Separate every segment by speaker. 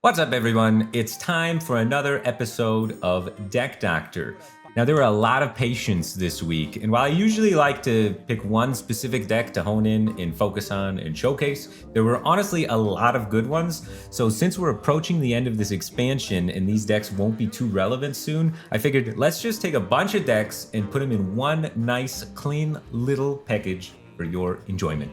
Speaker 1: What's up, everyone? It's time for another episode of Deck Doctor. Now, there were a lot of patients this week, and while I usually like to pick one specific deck to hone in and focus on and showcase, there were honestly a lot of good ones. So, since we're approaching the end of this expansion and these decks won't be too relevant soon, I figured let's just take a bunch of decks and put them in one nice, clean little package for your enjoyment.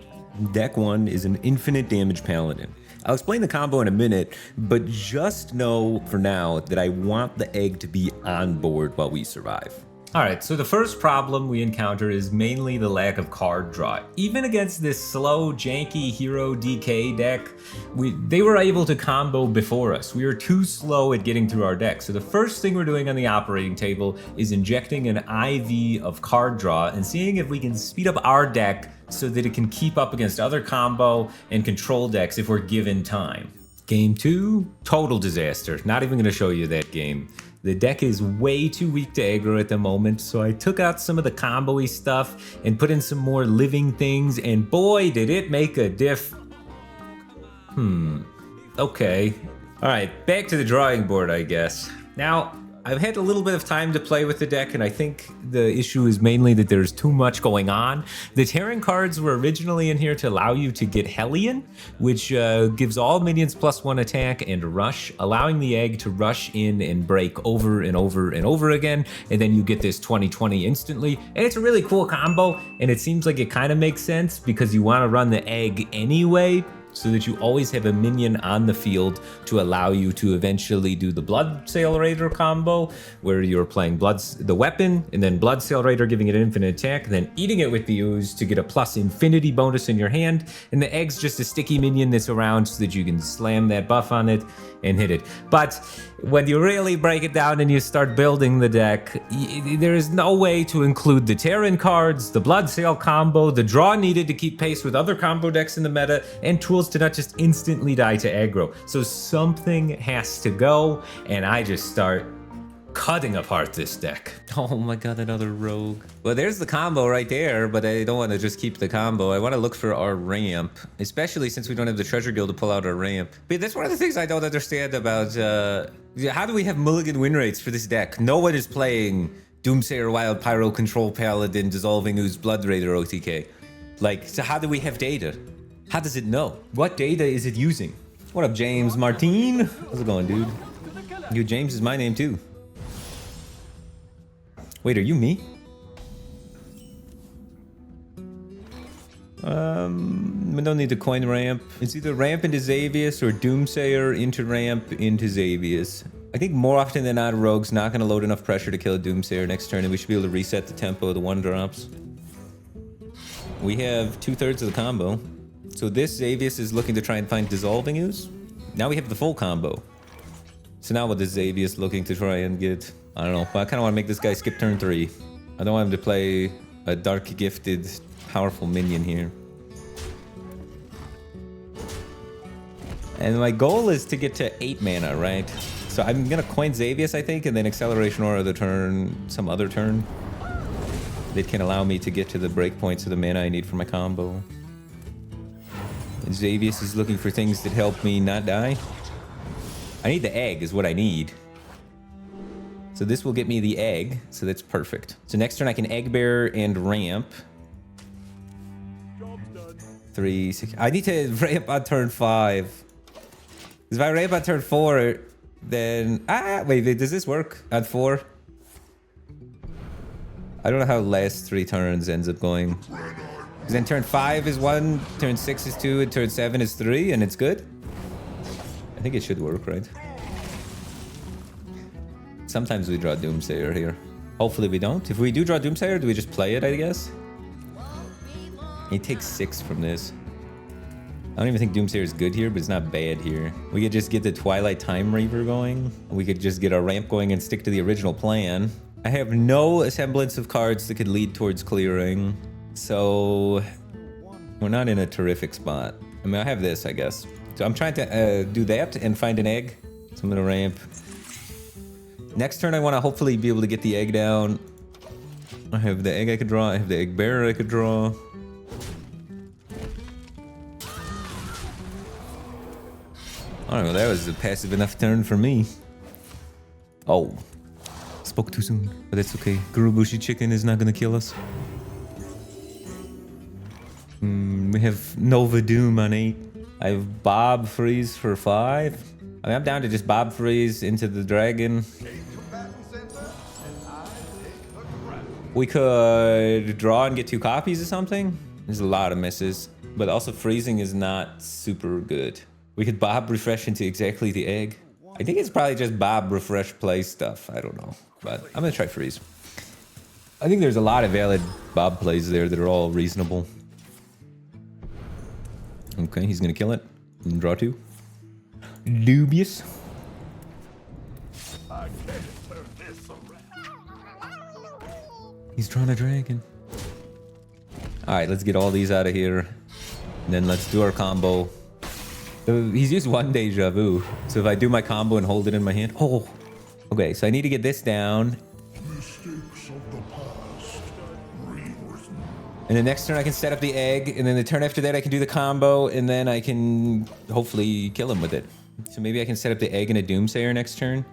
Speaker 1: Deck 1 is an infinite damage Paladin. I'll explain the combo in a minute, but just know for now that I want the egg to be on board while we survive. Alright, so the first problem we encounter is mainly the lack of card draw. Even against this slow, janky Hero DK deck, they were able to combo before us. We were too slow at getting through our deck. So the first thing we're doing on the operating table is injecting an IV of card draw and seeing if we can speed up our deck so that it can keep up against other combo and control decks if we're given time. Game 2, total disaster. Not even going to show you that game. The deck is way too weak to aggro at the moment, so I took out some of the combo-y stuff and put in some more living things, and boy, did it make a diff. Okay. Alright, back to the drawing board, I guess. Now, I've had a little bit of time to play with the deck, and I think the issue is mainly that there's too much going on. The Terran cards were originally in here to allow you to get Hellion, which gives all minions +1 attack and rush, allowing the egg to rush in and break over and over and over again, and then you get this 20/20 instantly. And it's a really cool combo, and it seems like it kind of makes sense because you want to run the egg anyway, so that you always have a minion on the field to allow you to eventually do the Blood Sail Raider combo, where you're playing the weapon, and then Blood Sail Raider giving it an infinite attack, and then eating it with the ooze to get a plus infinity bonus in your hand, and the egg's just a sticky minion that's around so that you can slam that buff on it and hit it. But when you really break it down and you start building the deck, there is no way to include the Terran cards, the Blood Sail combo, the draw needed to keep pace with other combo decks in the meta, and tools to not just instantly die to aggro. So something has to go, and I just start cutting apart this deck. Oh my god, another rogue. Well, there's the combo right there, but I don't want to just keep the combo. I want to look for our ramp, especially since we don't have the treasure guild to pull out our ramp. But that's one of the things I don't understand about, how do we have mulligan win rates for this deck? No one is playing Doomsayer, Wild Pyro, Control Paladin, Dissolving Ooze, Blood Raider, OTK. Like, so how do we have data? How does it know? What data is it using? What up, James Martin? How's it going, dude? You, James is my name too. Wait, are you me? We don't need to coin ramp. It's either ramp into Xavius or Doomsayer into ramp into Xavius. I think more often than not, Rogue's not going to load enough pressure to kill a Doomsayer next turn, and we should be able to reset the tempo of the 1-drops. We have 2/3 of the combo. So this Xavius is looking to try and find Dissolving Ooze. Now we have the full combo. So now what is Xavius looking to try and get? I don't know, but I kind of want to make this guy skip turn 3. I don't want him to play a dark gifted, powerful minion here. And my goal is to get to 8 mana, right? So I'm going to coin Xavius, I think, and then Acceleration Aura the turn, some other turn that can allow me to get to the breakpoints of the mana I need for my combo. And Xavius is looking for things that help me not die. I need the egg is what I need. So this will get me the egg, so that's perfect. So next turn I can egg bear and ramp. 3, 6. I need to ramp on turn 5. Because if I ramp on turn 4, then wait, does this work on 4? I don't know how last 3 turns ends up going. Because then turn 5 is 1, turn 6 is 2, and turn 7 is 3, and it's good. I think it should work, right? Sometimes we draw Doomsayer here. Hopefully we don't. If we do draw Doomsayer, do we just play it, I guess? He takes 6 from this. I don't even think Doomsayer is good here, but it's not bad here. We could just get the Twilight Time Reaver going. We could just get our ramp going and stick to the original plan. I have no semblance of cards that could lead towards clearing. So we're not in a terrific spot. I mean, I have this, I guess. So I'm trying to do that and find an egg. So I'm gonna ramp. Next turn, I want to hopefully be able to get the egg down. I have the egg I could draw. I have the egg bearer I could draw. All right, well, that was a passive enough turn for me. Oh, spoke too soon, but that's okay. Gurubushi chicken is not gonna kill us. We have Nova Doom on 8. I have Bob Freeze for 5. I mean, I'm down to just Bob Freeze into the dragon. We could draw and get 2 copies or something. There's a lot of misses, but also freezing is not super good. We could Bob refresh into exactly the egg. I think it's probably just Bob refresh play stuff. I don't know, but I'm gonna try freeze. I think there's a lot of valid Bob plays there that are all reasonable. Okay, he's gonna kill it and draw 2. Dubious. He's drawing a dragon. All right, let's get all these out of here. And then let's do our combo. He's used 1 deja vu. So if I do my combo and hold it in my hand. Oh, okay. So I need to get this down. And the next turn I can set up the egg. And then the turn after that I can do the combo. And then I can hopefully kill him with it. So maybe I can set up the egg and a Doomsayer next turn.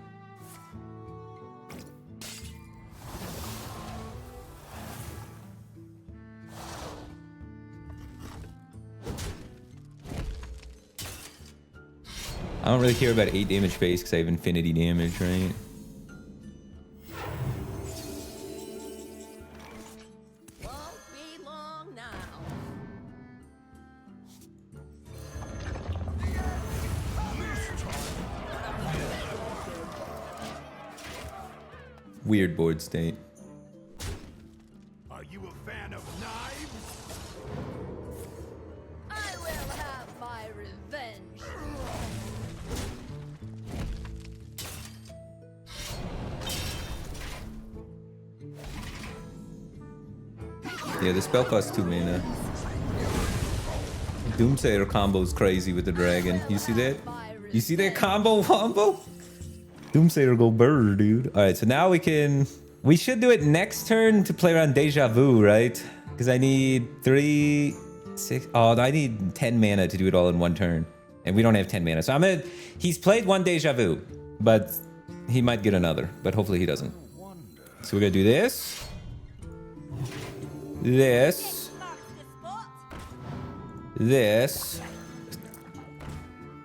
Speaker 1: I don't really care about 8 damage base because I have infinity damage, right?
Speaker 2: Won't be long now.
Speaker 1: Weird board state.
Speaker 3: Are you a fan of knives?
Speaker 2: I will have my revenge.
Speaker 1: Yeah, the spell costs 2 mana. Doomsayer combo is crazy with the dragon. You see that? You see that combo wombo? Doomsayer go bird, dude. All right, so now we should do it next turn to play around Deja Vu, right? Because I need 3, 6. Oh, I need 10 mana to do it all in 1 turn. And we don't have 10 mana. So he's played 1 Deja Vu, but he might get another, but hopefully he doesn't. So we're gonna do this. This.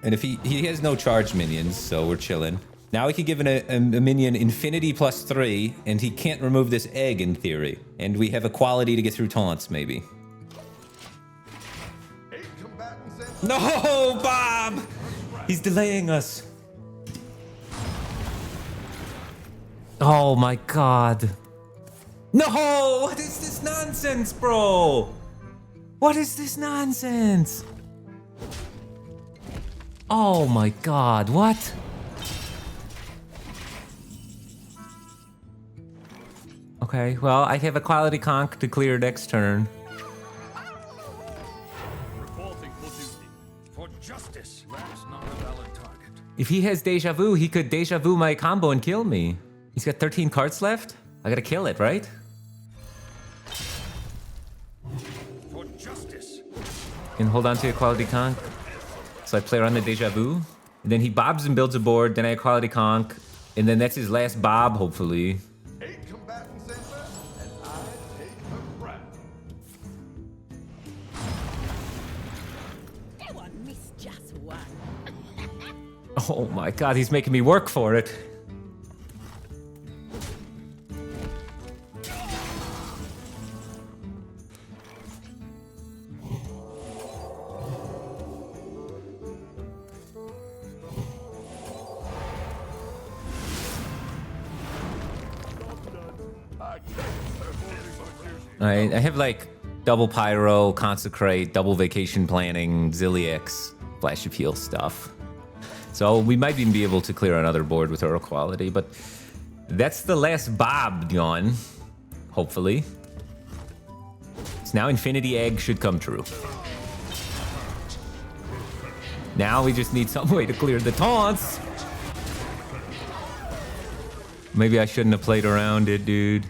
Speaker 1: And if he has no charged minions, so we're chilling. Now we could give a minion infinity +3, and he can't remove this egg in theory. And we have a quality to get through taunts, maybe. No, Bob! He's delaying us. Oh my god. No! What is this nonsense, bro? What is this nonsense? Oh my god, what? Okay, well, I have a quality conk to clear next turn.
Speaker 3: Reporting for duty. For justice. That's not a valid target.
Speaker 1: If he has Deja Vu, he could Deja Vu my combo and kill me. He's got 13 cards left? I gotta kill it, right?
Speaker 3: For justice.
Speaker 1: And hold on to a quality conk. So I play around the Deja Vu. And then he bobs and builds a board, then I quality conk. And then that's his last bob, hopefully.
Speaker 3: 8 combatants enter, and I take the crown.
Speaker 2: That one missed just one.
Speaker 1: Oh my god, he's making me work for it. I have like double pyro, consecrate, double vacation planning, Ziliax, flash appeal stuff. So we might even be able to clear another board with our quality, but that's the last Bob done, hopefully. So now Infinity Egg should come true. Now we just need some way to clear the taunts. Maybe I shouldn't have played around it, dude.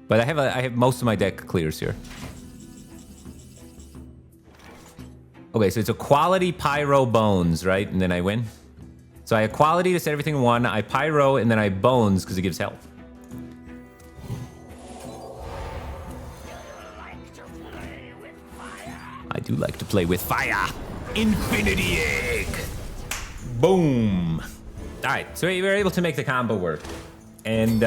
Speaker 1: But I have most of my deck clears here. Okay, so it's a quality pyro bones, right? And then I win. So I have quality to set everything 1. I pyro, and then I bones because it gives health. I do like to play with fire. Infinity Egg. Boom. All right, so we were able to make the combo work. And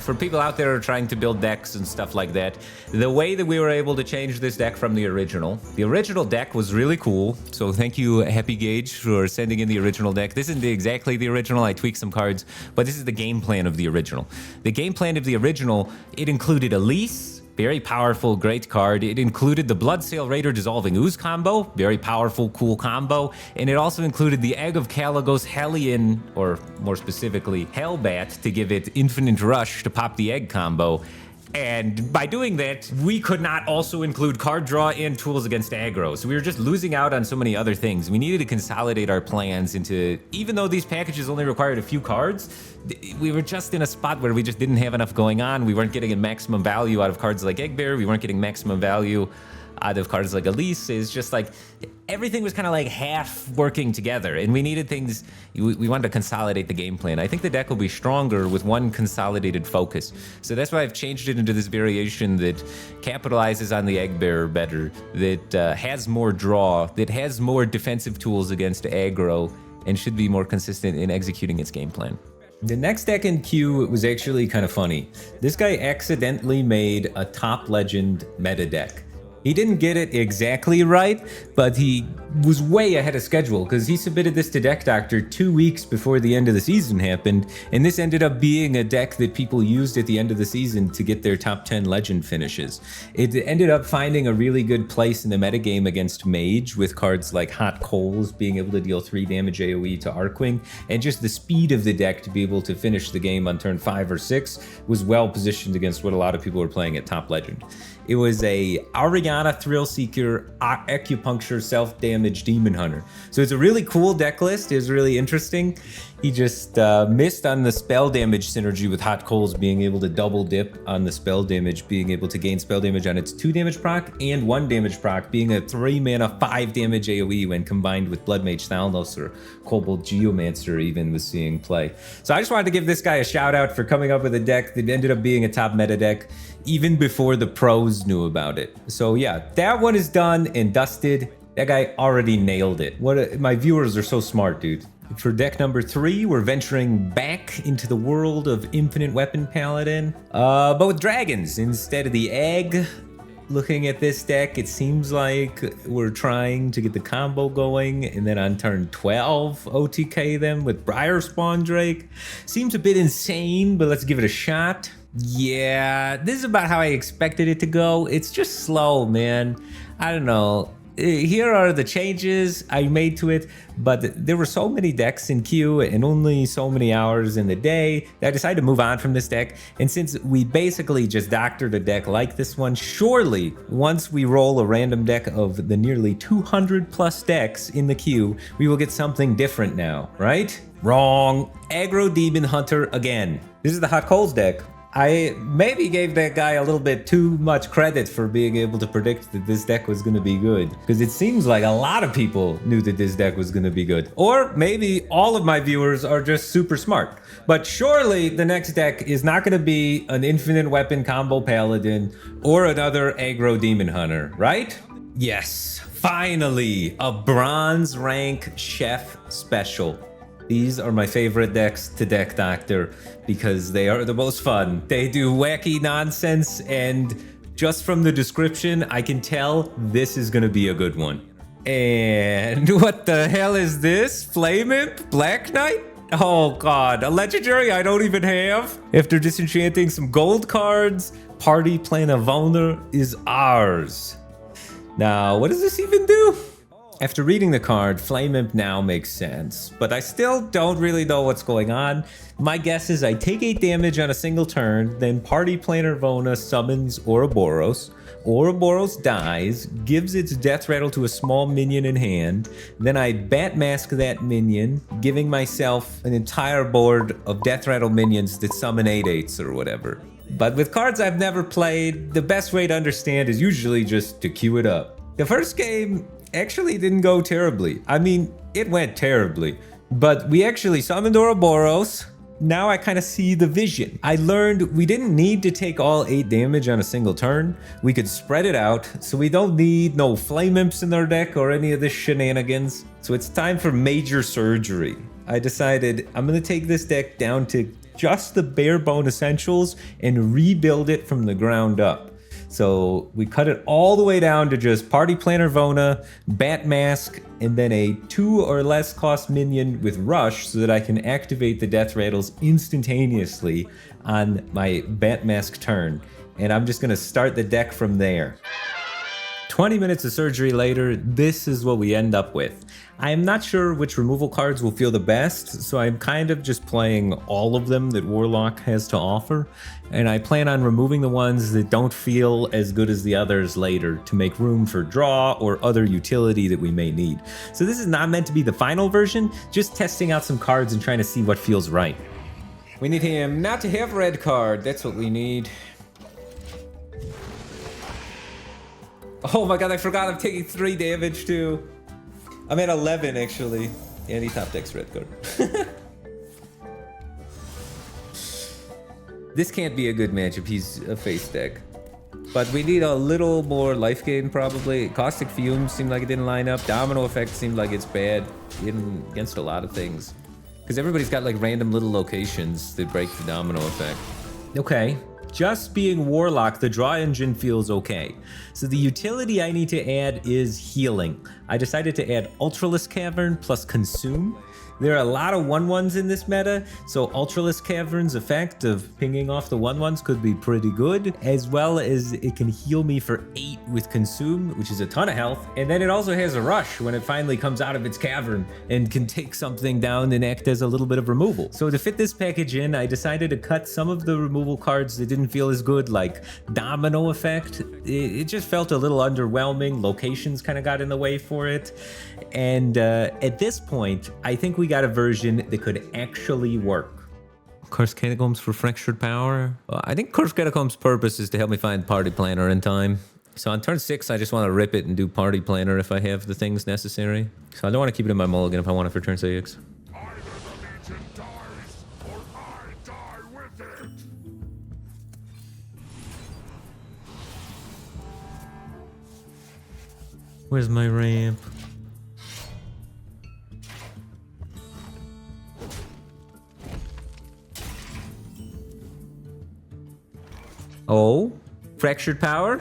Speaker 1: for people out there who are trying to build decks and stuff like that, the way that we were able to change this deck from the original deck was really cool. So thank you, Happy Gauge, for sending in the original deck. This isn't exactly the original. I tweaked some cards, but this is the game plan of the original. The game plan of the original, it included Elise, very powerful, great card. It included the Bloodsail Raider Dissolving Ooze combo, very powerful, cool combo. And it also included the Egg of Kalagos Hellion, or more specifically, Hellbat, to give it Infinite Rush to pop the Egg combo. And by doing that, we could not also include card draw and tools against aggro. So we were just losing out on so many other things. We needed to consolidate our plans into, even though these packages only required a few cards, we were just in a spot where we just didn't have enough going on. We weren't getting a maximum value out of cards like Egg Bear. We weren't getting maximum value out of cards like Elise. It's just like everything was kind of like half working together, and we needed things. We wanted to consolidate the game plan. I think the deck will be stronger with one consolidated focus. So that's why I've changed it into this variation that capitalizes on the Egg Bearer better, that has more draw, that has more defensive tools against aggro, and should be more consistent in executing its game plan. The next deck in queue was actually kind of funny. This guy accidentally made a top legend meta deck. He didn't get it exactly right, but he was way ahead of schedule because he submitted this to Deck Doctor 2 weeks before the end of the season happened, and this ended up being a deck that people used at the end of the season to get their top 10 legend finishes. It ended up finding a really good place in the metagame against Mage, with cards like Hot Coals being able to deal 3 damage AoE to Arcwing, and just the speed of the deck to be able to finish the game on turn 5 or 6 was well positioned against what a lot of people were playing at top legend. It was a Ariana Thrillseeker Acupuncture Self-Damage Demon Hunter. So it's a really cool deck list. It was really interesting. He just missed on the spell damage synergy with Hot Coals being able to double dip on the spell damage, being able to gain spell damage on its 2 damage proc and 1 damage proc, being a 3 mana 5 damage AoE when combined with Blood Mage Thalnos or Kobold Geomancer even was seeing play. So I just wanted to give this guy a shout out for coming up with a deck that ended up being a top meta deck even before the pros knew about it. So yeah, that one is done and dusted. That guy already nailed it. My viewers are so smart, dude. For deck number 3, we're venturing back into the world of Infinite Weapon Paladin, but with dragons instead of the egg. Looking at this deck, it seems like we're trying to get the combo going, and then on turn 12, OTK them with Briar Spawn Drake. Seems a bit insane, but let's give it a shot. Yeah, this is about how I expected it to go. It's just slow, man. I don't know. Here are the changes I made to it, but there were so many decks in queue and only so many hours in the day that I decided to move on from this deck. And since we basically just doctored a deck like this one, surely once we roll a random deck of the nearly 200 plus decks in the queue, we will get something different now, right? Wrong. Aggro Demon Hunter again. This is the Hot Coals deck. I maybe gave that guy a little bit too much credit for being able to predict that this deck was going to be good, because it seems like a lot of people knew that this deck was going to be good. Or maybe all of my viewers are just super smart. But surely the next deck is not going to be an Infinite Weapon Combo Paladin or another Aggro Demon Hunter, right? Yes, finally, a bronze rank chef special. These are my favorite decks to Deck Doctor because they are the most fun. They do wacky nonsense, and just from the description, I can tell this is gonna be a good one. And what the hell is this? Flame Imp? Black Knight? Oh god, a legendary I don't even have? After disenchanting some gold cards, Party Plan of Owner is ours. Now, what does this even do? After reading the card, Flame Imp now makes sense, but I still don't really know what's going on. My guess is I take 8 damage on a single turn, then Party Planner Vona summons Ouroboros. Ouroboros dies, gives its death rattle to a small minion in hand, then I bat mask that minion, giving myself an entire board of death rattle minions that summon 8/8s or whatever. But with cards I've never played, the best way to understand is usually just to queue it up. The first game actually didn't go terribly. I mean, it went terribly. But we actually summoned Ouroboros. Now I kind of see the vision. I learned we didn't need to take all 8 damage on a single turn. We could spread it out, so we don't need no flame imps in our deck or any of this shenanigans. So it's time for major surgery. I decided I'm gonna take this deck down to just the bare bone essentials and rebuild it from the ground up. So we cut it all the way down to just Party Planner Vona, Bat Mask, and then a 2 or less cost minion with Rush so that I can activate the Death Rattles instantaneously on my Bat Mask turn. And I'm just gonna start the deck from there. 20 minutes of surgery later, this is what we end up with. I am not sure which removal cards will feel the best, so I'm kind of just playing all of them that Warlock has to offer, and I plan on removing the ones that don't feel as good as the others later to make room for draw or other utility that we may need. So this is not meant to be the final version, just testing out some cards and trying to see what feels right. We need him not to have red card, that's what we need. Oh my god, I forgot I'm taking 3 damage too. I'm at 11 actually. And he top decks red card. This can't be a good matchup, he's a face deck. But we need a little more life gain probably. Caustic Fume seemed like it didn't line up. Domino Effect seemed like it's bad against a lot of things. Because everybody's got like random little locations that break the Domino Effect. Okay. Just being Warlock, the draw engine feels okay. So the utility I need to add is healing. I decided to add Ultralisk Cavern plus Consume. There are a lot of 1/1s in this meta, so Ultralisk Cavern's effect of pinging off the 1/1s could be pretty good, as well as it can heal me for 8 with Consume, which is a ton of health. And then it also has a rush when it finally comes out of its cavern and can take something down and act as a little bit of removal. So to fit this package in, I decided to cut some of the removal cards that didn't feel as good, like Domino Effect. It just felt a little underwhelming. Locations kind of got in the way for it. And at this point, I think we got a version that could actually work. Curse Catacombs for Fractured Power? I think Curse Catacombs' purpose is to help me find Party Planner in time. So on turn 6, I just want to rip it and do Party Planner if I have the things necessary. So I don't want to keep it in my mulligan if I want it for turn 6.
Speaker 3: Either the Legion dies, or I die with it!
Speaker 1: Where's my ramp? Oh, Fractured Power?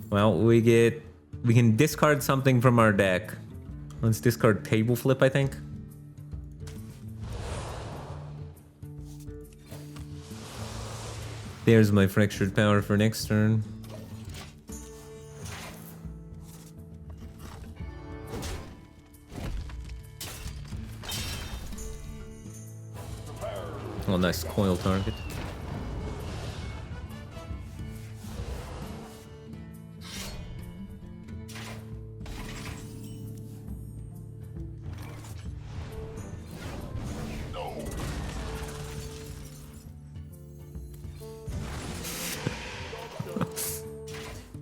Speaker 1: Well, we can discard something from our deck. Let's discard Table Flip, I think. There's my Fractured Power for next turn. Oh, nice coil target.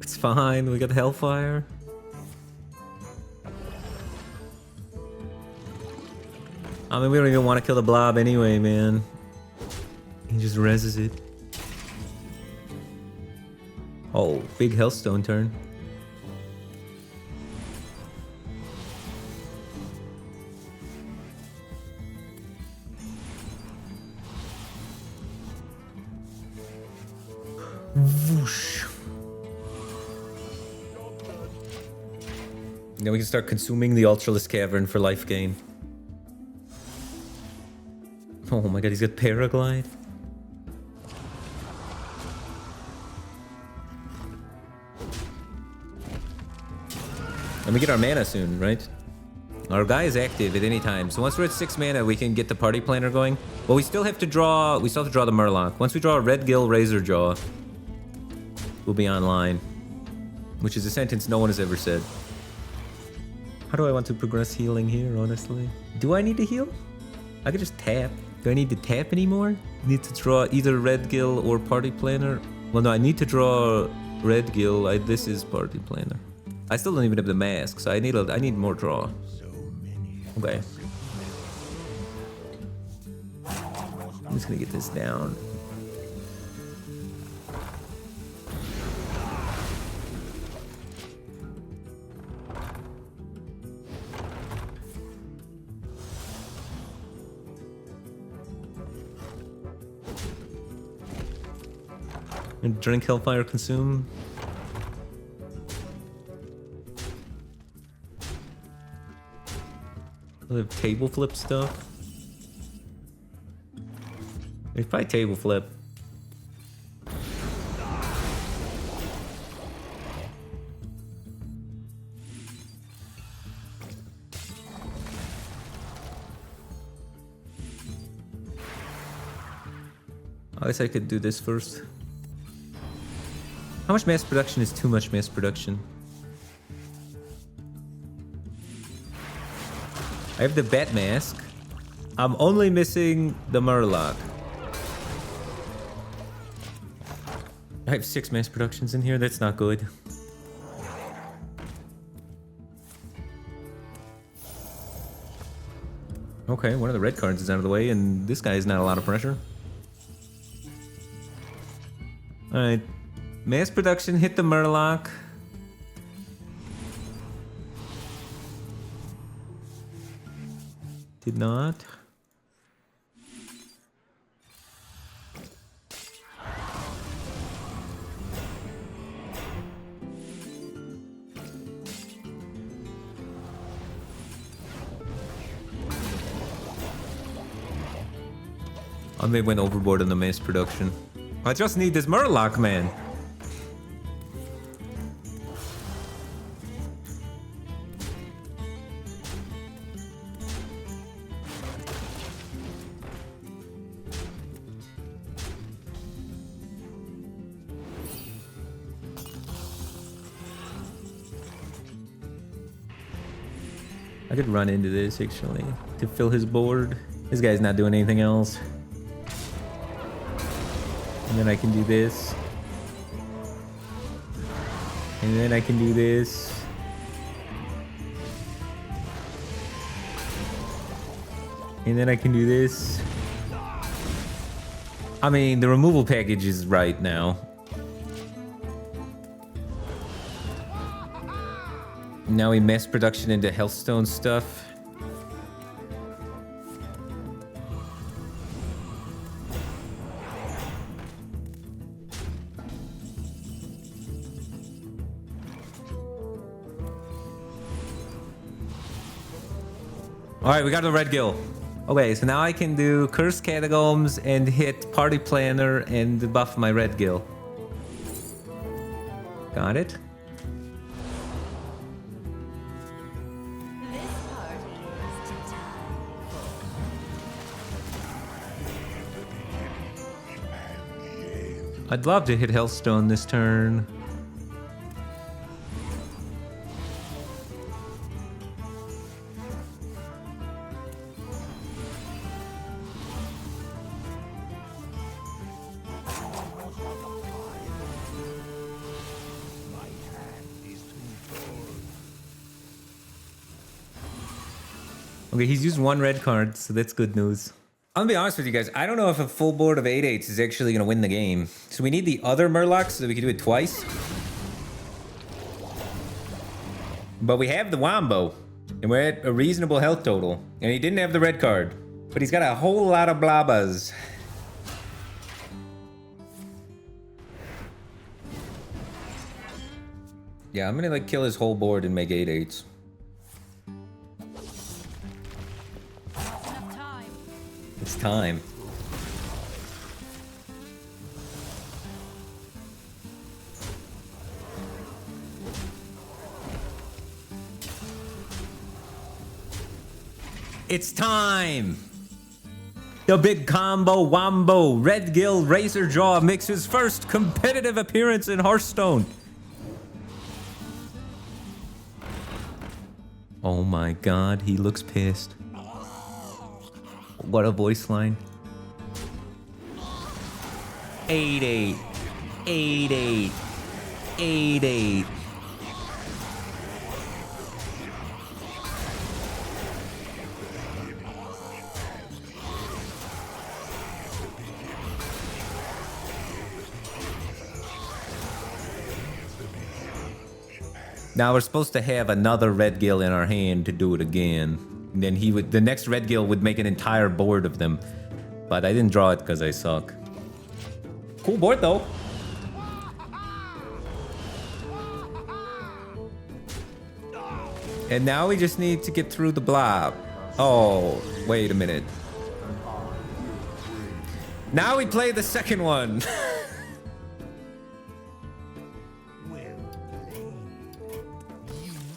Speaker 1: It's fine, we got Hellfire. I mean, we don't even want to kill the blob anyway, man. He just reses it. Oh, big Hellstone turn. Whoosh. Now we can start consuming the Ultralisk Cavern for life gain. Oh my god, he's got Paraglide. And we get our mana soon, right? Our guy is active at any time, so once we're at 6 mana, we can get the Party Planner going. But we still have to draw. We still have to draw the Murloc. Once we draw a Red Gill Razor Jaw, we'll be online, which is a sentence no one has ever said. How do I want to progress healing here? Honestly, do I need to heal? I could just tap. Do I need to tap anymore? Need to draw either Red Gill or Party Planner. Well, no, I need to draw Red Gill. This is party planner. I still don't even have the mask, so I need more draw. Okay. I'm just gonna get this down. And drink Hellfire Consume. Other table flip stuff. There's probably table flip. I guess I could do this first. How much mass production is too much mass production? I have the bat mask. I'm only missing the Murloc. I have 6 mass productions in here. That's not good. Okay, one of the red cards is out of the way, and this guy is not a lot of pressure. Alright. Mass production hit the Murloc. Did not. I may went overboard on the mass production. I just need this Murloc, man. I could run into this actually to fill his board. This guy's not doing anything else. And then I can do this. And then I can do this. And then I can do this. I mean, the removal package is right now. Now we mass production into Healthstone stuff. Alright, we got the red gill. Okay, so now I can do Cursed Catacombs and hit Party Planner and buff my red gill. Got it. I'd love to hit Hellstone this turn. Okay, he's used 1 red card, so that's good news. I'm gonna be honest with you guys, I don't know if a full board of 8/8s is actually gonna win the game. So we need the other Murloc so that we can do it twice. But we have the Wombo, and we're at a reasonable health total. And he didn't have the red card, but he's got a whole lot of blabas. Yeah, I'm gonna like kill his whole board and make 8/8s. It's time. It's time! The big combo Wombo Red Gill Razor Jaw makes his first competitive appearance in Hearthstone. Oh my god, he looks pissed. What a voice line. 8/8. 8/8. 8-8. Now we're supposed to have another red gill in our hand to do it again. And then the next red gill would make an entire board of them. But I didn't draw it because I suck. Cool board though. And now we just need to get through the blob. Oh, wait a minute. Now we play the second one.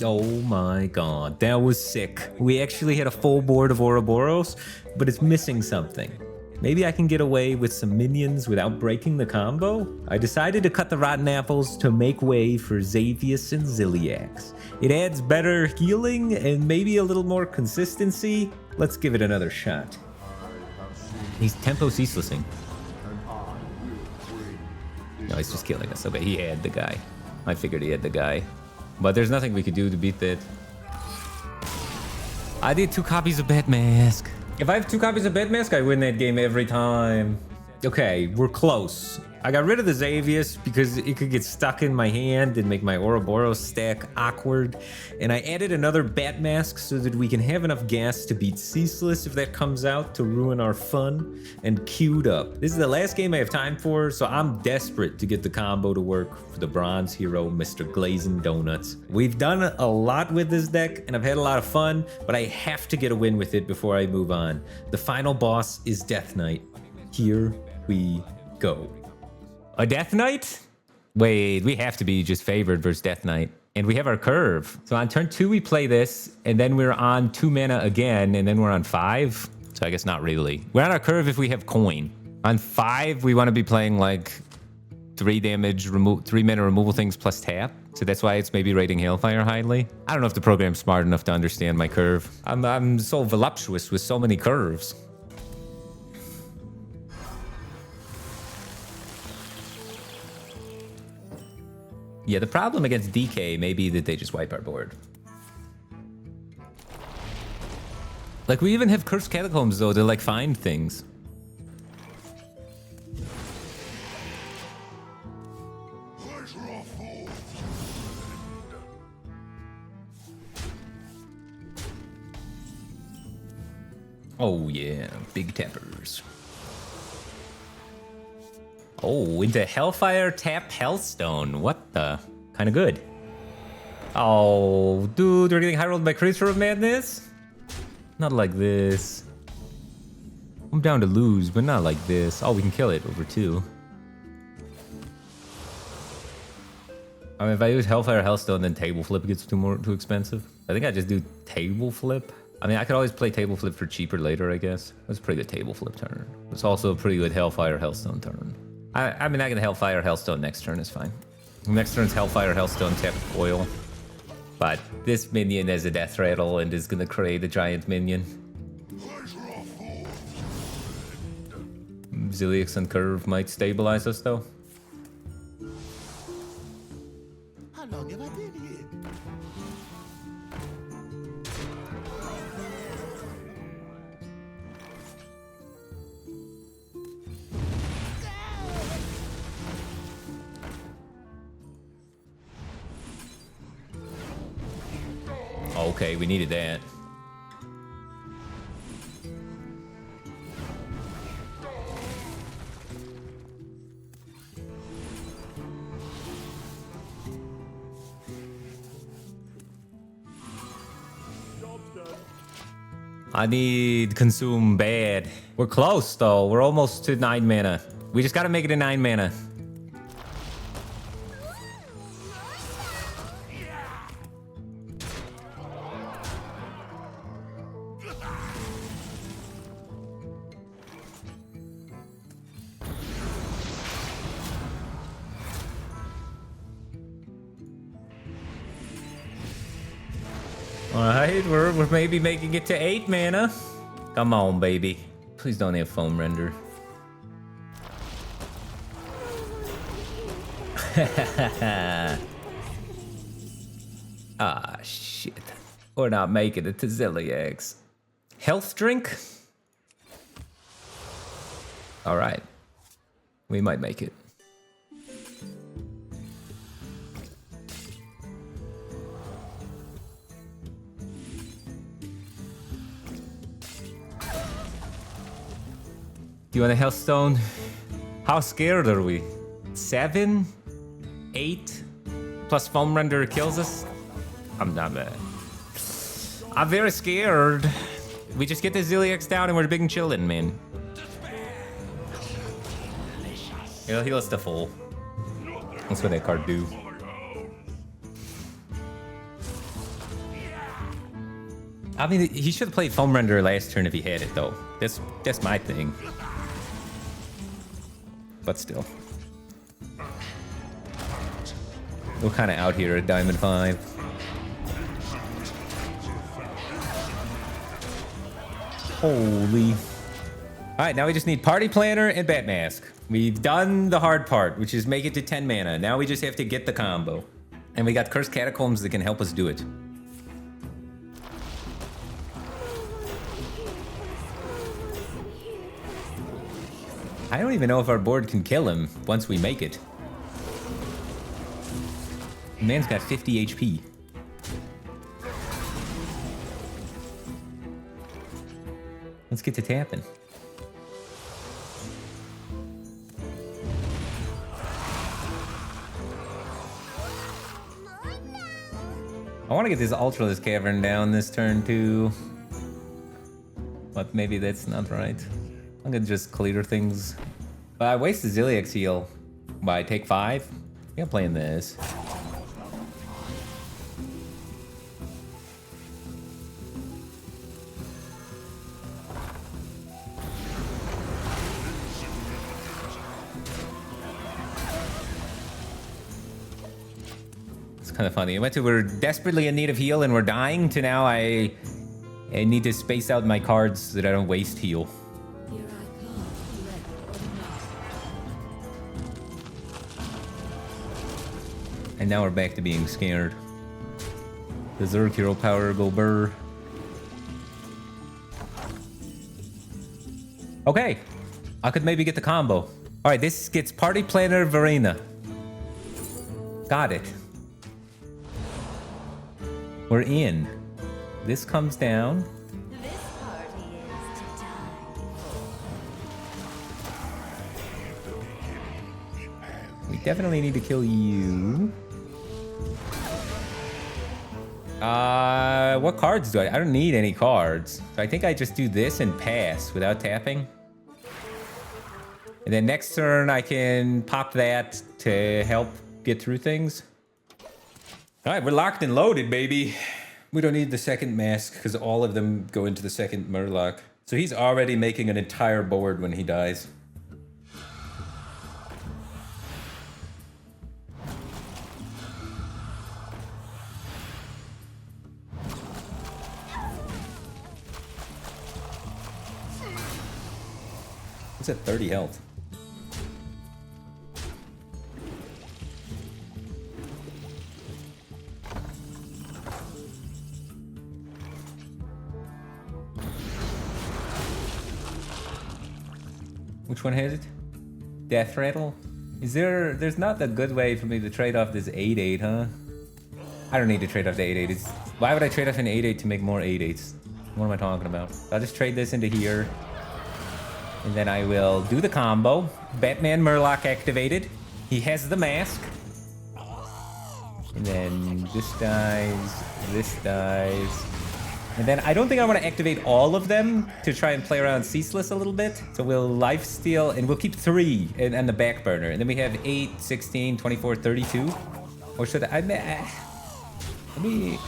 Speaker 1: Oh my god, that was sick. We actually had a full board of Ouroboros, but it's missing something. Maybe I can get away with some minions without breaking the combo? I decided to cut the rotten apples to make way for Xavius and Ziliax. It adds better healing and maybe a little more consistency. Let's give it another shot. He's tempo ceaselessing. No, he's just killing us. Okay, he had the guy. I figured he had the guy. But there's nothing we could do to beat that. I did 2 copies of Bat Mask. If I have 2 copies of Bat Mask, I win that game every time. Okay, we're close. I got rid of the Xavius because it could get stuck in my hand and make my Ouroboros stack awkward. And I added another Bat Mask so that we can have enough gas to beat Ceaseless if that comes out to ruin our fun. And queued up. This is the last game I have time for, so I'm desperate to get the combo to work for the bronze hero, Mr. Glazing Donuts. We've done a lot with this deck, and I've had a lot of fun, but I have to get a win with it before I move on. The final boss is Death Knight. Here we go. A Death Knight? Wait, we have to be just favored versus Death Knight. And we have our curve. So on turn 2, we play this, and then we're on 2 mana again, and then we're on 5. So I guess not really. We're on our curve if we have coin. On 5, we want to be playing like 3 damage, 3 mana removal things plus tap. So that's why it's maybe rating Hailfire highly. I don't know if the program's smart enough to understand my curve. I'm so voluptuous with so many curves. Yeah, the problem against DK may be that they just wipe our board. Like, we even have Cursed Catacombs, though, to, like, find things. Oh, yeah. Big tappers. Oh, into Hellfire Tap Hellstone. What the? Kind of good. Oh, dude, we're getting high rolled by Creature of Madness? Not like this. I'm down to lose, but not like this. Oh, we can kill it over 2. I mean, if I use Hellfire Hellstone, then Table Flip gets too expensive. I think I just do Table Flip. I mean, I could always play Table Flip for cheaper later, I guess. That's a pretty good Table Flip turn. It's also a pretty good Hellfire Hellstone turn. I mean, I can Hellfire Hellstone next turn is fine. Next turn's Hellfire Hellstone, tap foil. But this minion has a death rattle and is gonna create a giant minion. Ziliax and Curve might stabilize us though.
Speaker 4: How long have I been here?
Speaker 1: Okay, we needed that. I need consume bad. We're close though. We're almost to 9 mana. We just gotta make it a 9 mana. Alright, we're maybe making it to 8 mana. Come on, baby. Please don't have foam render. Ah, shit. We're not making it to Ziliax. Health drink? All right. We might make it. Do you want a health stone? How scared are we? 7? 8? Plus foam render kills us? I'm not bad. I'm very scared. We just get the Ziliax down and we're big and chillin', man. He'll heal us to full. That's what that card do. I mean, he should have played foam render last turn if he had it, though. That's my thing. But still. We're kind of out here at Diamond 5. Holy. Alright, now we just need Party Planner and Bat Mask. We've done the hard part, which is make it to 10 mana. Now we just have to get the combo. And we got Cursed Catacombs that can help us do it. I don't even know if our board can kill him once we make it. The man's got 50 HP. Let's get to tapping. I want to get this Ultraless Cavern down this turn too. But maybe that's not right. I'm gonna just clear things. But I waste the Ziliax heal. But I take 5? I'm playing this. It's kind of funny. It went to we're desperately in need of heal and we're dying to now I need to space out my cards so that I don't waste heal. And now we're back to being scared. Berserk, Hero Power, go burr. Okay. I could maybe get the combo. Alright, this gets Party Planner Verena. Got it. We're in. This comes down.
Speaker 2: This party is to die.
Speaker 1: We definitely need to kill you. What cards do I don't need any cards. So I think I just do this and pass without tapping. And then next turn I can pop that to help get through things. All right, we're locked and loaded, baby. We don't need the second mask because all of them go into the second Murloc. So he's already making an entire board when he dies. It's at 30 health. Which one has it? Death Rattle? There's not a good way for me to trade off this 8/8, huh? I don't need to trade off the 8/8. Why would I trade off an 8/8 to make more 8/8s? What am I talking about? I'll just trade this into here. And then I will do the combo. Batman Murloc activated. He has the mask. And then this dies, this dies. And then I don't think I want to activate all of them to try and play around Ceaseless a little bit. So we'll lifesteal and we'll keep 3 in the back burner. And then we have 8, 16, 24, 32. Or should I... Let me...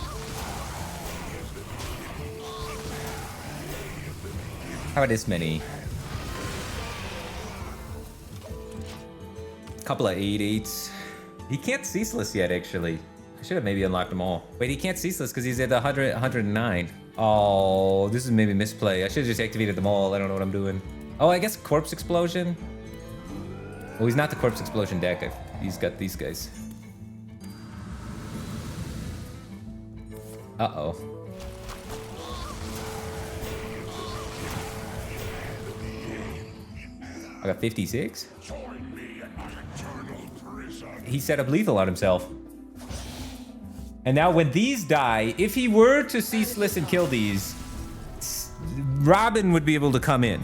Speaker 1: How about this many? Couple of 8/8s. He can't Ceaseless yet, actually. I should have maybe unlocked them all. Wait, he can't Ceaseless because he's at 100, 109. Oh, this is maybe misplay. I should have just activated them all. I don't know what I'm doing. Oh, I guess Corpse Explosion. Well, he's not the Corpse Explosion deck. He's got these guys. Uh-oh. I got 56? He set up lethal on himself. And now when these die, if he were to ceaseless and kill these, Robin would be able to come in.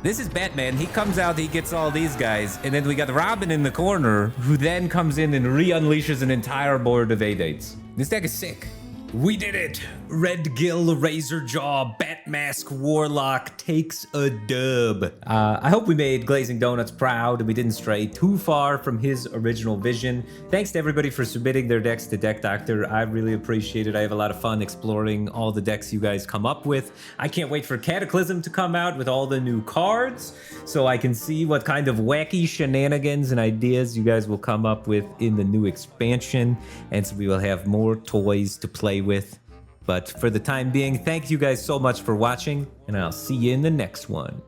Speaker 1: This is Batman. He comes out, he gets all these guys, and then we got Robin in the corner, who then comes in and re-unleashes an entire board of 8/8s. This deck is sick. We did it! Red Gill, Razor Jaw, Bat Mask, Warlock takes a dub. I hope we made Glazing Donuts proud and we didn't stray too far from his original vision. Thanks to everybody for submitting their decks to Deck Doctor. I really appreciate it. I have a lot of fun exploring all the decks you guys come up with. I can't wait for Cataclysm to come out with all the new cards so I can see what kind of wacky shenanigans and ideas you guys will come up with in the new expansion. And so we will have more toys to play with. But for the time being, thank you guys so much for watching, and I'll see you in the next one.